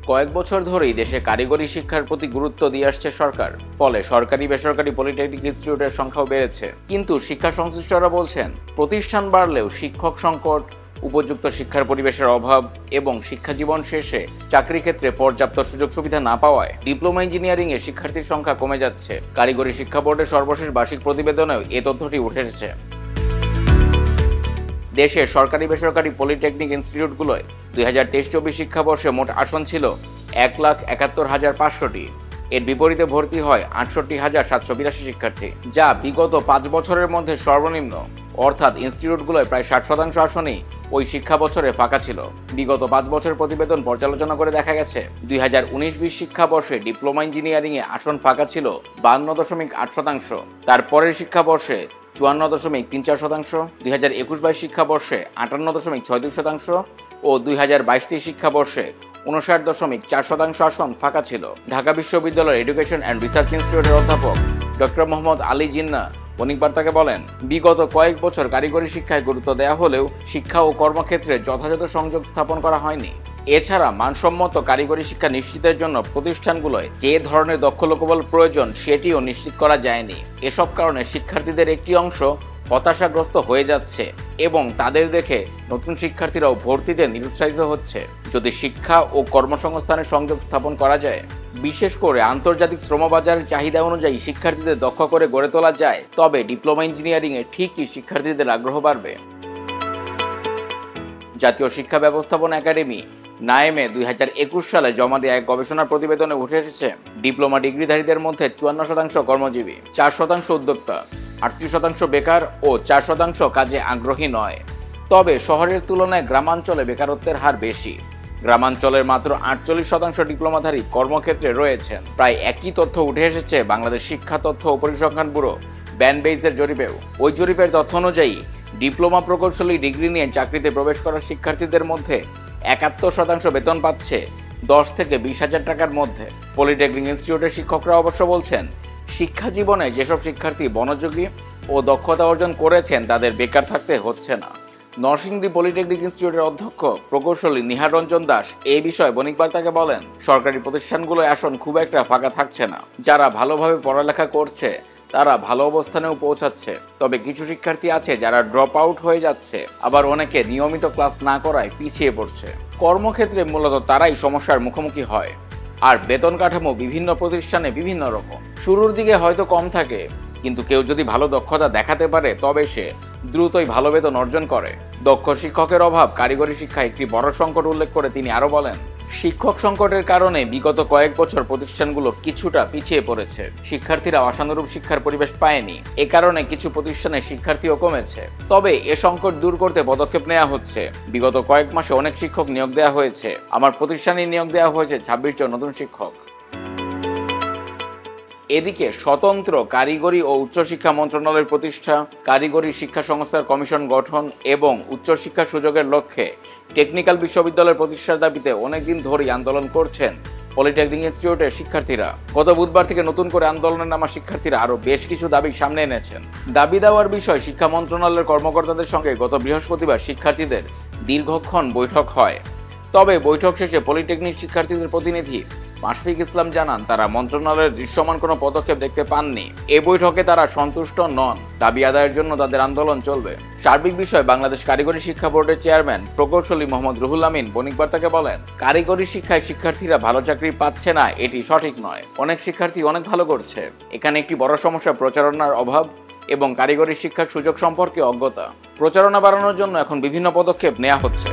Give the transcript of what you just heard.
কয়েক বছর ধরেই দেশে কারিগরি শিক্ষার প্রতি গুরুত্ব দিয়ে আসছে সরকার। ফলে সরকারি বেসরকারি পলিটেকনিক ইনস্টিটিউটের সংখ্যাও বেড়েছে। কিন্তু শিক্ষা সংশ্লিষ্টরা বলছেন, প্রতিষ্ঠান বাড়লেও শিক্ষক সংকট, উপযুক্ত শিক্ষার পরিবেশের অভাব এবং শিক্ষা জীবন শেষে চাকরি ক্ষেত্রে পর্যাপ্ত সুযোগ সুবিধা না পাওয়ায় ডিপ্লোমা ইঞ্জিনিয়ারিং এ শিক্ষার্থীর সংখ্যা কমে যাচ্ছে। কারিগরি শিক্ষা বোর্ডের সর্বশেষ বার্ষিক প্রতিবেদনেও এ তথ্যটি উঠে এসেছে। দেশের সরকারি বেসরকারি পলিটেকনিক ইনস্টিটিউটগুলোয় 2023-24 শিক্ষাবর্ষে মোট আসন ছিল 1,71,500টি। এর বিপরীতে ভর্তি হয় 68,782 শিক্ষার্থী, যা বিগত 5 বছরের মধ্যে সর্বনিম্ন। অর্থাৎ ইনস্টিটিউটগুলোয় প্রায় 60% আসনই ওই শিক্ষা বছরে ফাঁকা ছিল। বিগত 5 বছরের প্রতিবেদন পর্যালোচনা করে দেখা গেছে, 2019-20 শিক্ষাবর্ষে ডিপ্লোমা ইঞ্জিনিয়ারিংয়ে আসন ফাঁকা ছিল 52.8%। তার পরের শিক্ষাবর্ষে 54.34%, 2021-22 শিক্ষাবর্ষে 58.62% ও 2022-23 শিক্ষাবর্ষে 59.4% আসন ফাঁকা ছিল। ঢাকা বিশ্ববিদ্যালয়ের এডুকেশন অ্যান্ড রিসার্চ ইনস্টিটিউটের অধ্যাপক ডক্টর মোহাম্মদ আলী জিন্নাহ বণিক বার্তাকে বলেন, বিগত কয়েক বছর কারিগরি শিক্ষায় গুরুত্ব দেওয়া হলেও শিক্ষা ও কর্মক্ষেত্রে যথাযথ সংযোগ স্থাপন করা হয়নি। এছাড়া মানসম্মত কারিগরি শিক্ষা নিশ্চিতের জন্য প্রতিষ্ঠানগুলোয় যে ধরনের দক্ষ লোকবল প্রয়োজন সেটিও নিশ্চিত করা যায়নি। এসব কারণে শিক্ষার্থীদের একটি অংশ হতাশাগ্রস্ত হয়ে যাচ্ছে এবং তাদের দেখে নতুন শিক্ষার্থীরাও ভর্তিতে নিরুৎসাহিত হচ্ছে। যদি শিক্ষা ও কর্মসংস্থানের সংযোগ স্থাপন করা যায়, বিশেষ করে আন্তর্জাতিক শ্রমবাজারের চাহিদা অনুযায়ী শিক্ষার্থীদের দক্ষ করে গড়ে তোলা যায়, তবে ডিপ্লোমা ইঞ্জিনিয়ারিংয়ে ঠিকই শিক্ষার্থীদের আগ্রহ বাড়বে। জাতীয় শিক্ষা ব্যবস্থাপনা একাডেমি নায়েমে 2021 সালে জমা দেওয়া এক গবেষণা প্রতিবেদনে উঠে এসেছে, ডিপ্লোমা ডিগ্রিধারীদের মধ্যে 54% কর্মজীবী, 4% উদ্যোক্তা, 38% বেকার ও 4% কাজে আগ্রহী নয়। তবে শহরের তুলনায় গ্রামাঞ্চলে বেকারত্বের হার বেশি। গ্রামাঞ্চলের মাত্র 48% ডিপ্লোমাধারী কর্মক্ষেত্রে রয়েছেন। প্রায় একই তথ্য উঠে এসেছে বাংলাদেশ শিক্ষা তথ্য ও পরিসংখ্যান ব্যুরো ব্যানবেইসের জরিপেও। ওই জরিপের তথ্য অনুযায়ী ডিপ্লোমা প্রকৌশলী ডিগ্রি নিয়ে চাকরিতে প্রবেশ করা শিক্ষার্থীদের মধ্যে 71% বেতন পাচ্ছে 10 থেকে 20,000 টাকার মধ্যে। পলিটেকনিক ইনস্টিটিউটের শিক্ষকরা অবশ্য বলছেন, শিক্ষা জীবনে যেসব শিক্ষার্থী বনযোগী ও দক্ষতা অর্জন করেছেন তাদের বেকার থাকতে হচ্ছে না। নরসিংদী পলিটেকনিক ইনস্টিটিউটের অধ্যক্ষ প্রকৌশলী নিহার রঞ্জন দাস এই বিষয়ে বণিক বার্তাকে বলেন, সরকারি প্রতিষ্ঠানগুলোয় আসন খুব একটা ফাঁকা থাকছে না। যারা ভালোভাবে পড়ালেখা করছে তারা ভালো অবস্থানেও পৌঁছাচ্ছে। তবে কিছু শিক্ষার্থী আছে যারা ড্রপ আউট হয়ে যাচ্ছে, আবার অনেকে নিয়মিত ক্লাস না করায় পিছিয়ে পড়ছে। কর্মক্ষেত্রে মূলত তারাই সমস্যার মুখোমুখি হয়। আর বেতন কাঠামো বিভিন্ন প্রতিষ্ঠানে বিভিন্ন রকম। শুরুর দিকে হয়তো কম থাকে, কিন্তু কেউ যদি ভালো দক্ষতা দেখাতে পারে তবে সে দ্রুতই ভালো বেতন অর্জন করে। দক্ষ শিক্ষকের অভাব কারিগরি শিক্ষায় একটি বড় সংকট উল্লেখ করে তিনি আরও বলেন, শিক্ষক সংকটের কারণে বিগত কয়েক বছর প্রতিষ্ঠানগুলো কিছুটা পিছিয়ে পড়েছে। শিক্ষার্থীরা আশানুরূপ শিক্ষার পরিবেশ পায়নি। এ কারণে কিছু প্রতিষ্ঠানে শিক্ষার্থীও কমেছে। তবে এ সংকট দূর করতে পদক্ষেপ নেওয়া হচ্ছে। বিগত কয়েক মাসে অনেক শিক্ষক নিয়োগ দেওয়া হয়েছে। আমার প্রতিষ্ঠানে নিয়োগ দেওয়া হয়েছে 26 জন নতুন শিক্ষক। এদিকে স্বতন্ত্র কারিগরি ও উচ্চশিক্ষা মন্ত্রণালয়ের প্রতিষ্ঠা, কারিগরি শিক্ষা সংস্থার কমিশন গঠন এবং উচ্চশিক্ষা সুযোগের লক্ষ্যে টেকনিক্যাল বিশ্ববিদ্যালয়ের প্রতিষ্ঠার দাবিতে অনেকদিন ধরেই আন্দোলন করছেন পলিটেকনিক ইনস্টিটিউটের শিক্ষার্থীরা। গত বুধবার থেকে নতুন করে আন্দোলনে নামা শিক্ষার্থীরা আরও বেশ কিছু দাবি সামনে এনেছেন। দাবি দেওয়ার বিষয় শিক্ষা মন্ত্রণালয়ের কর্মকর্তাদের সঙ্গে গত বৃহস্পতিবার শিক্ষার্থীদের দীর্ঘক্ষণ বৈঠক হয়। তবে বৈঠক শেষে পলিটেকনিক শিক্ষার্থীদের প্রতিনিধি মাশফিক ইসলাম জানান, তারা মন্ত্রণালয়ের দৃশ্যমান কোনো পদক্ষেপ দেখতে পাননি। এ বৈঠকে তারা সন্তুষ্ট নন। দাবি আদায়ের জন্য তাদের আন্দোলন চলবে। সার্বিক বিষয়ে বাংলাদেশ কারিগরি শিক্ষা বোর্ডের চেয়ারম্যান প্রকৌশলী মোহাম্মদ রুহুল আমিন বণিক বার্তাকে বলেন, কারিগরি শিক্ষায় শিক্ষার্থীরা ভালো চাকরি পাচ্ছে না এটি সঠিক নয়। অনেক শিক্ষার্থী অনেক ভালো করছে। এখানে একটি বড় সমস্যা প্রচারণার অভাব এবং কারিগরি শিক্ষার সুযোগ সম্পর্কে অজ্ঞতা। প্রচারণা বাড়ানোর জন্য এখন বিভিন্ন পদক্ষেপ নেওয়া হচ্ছে।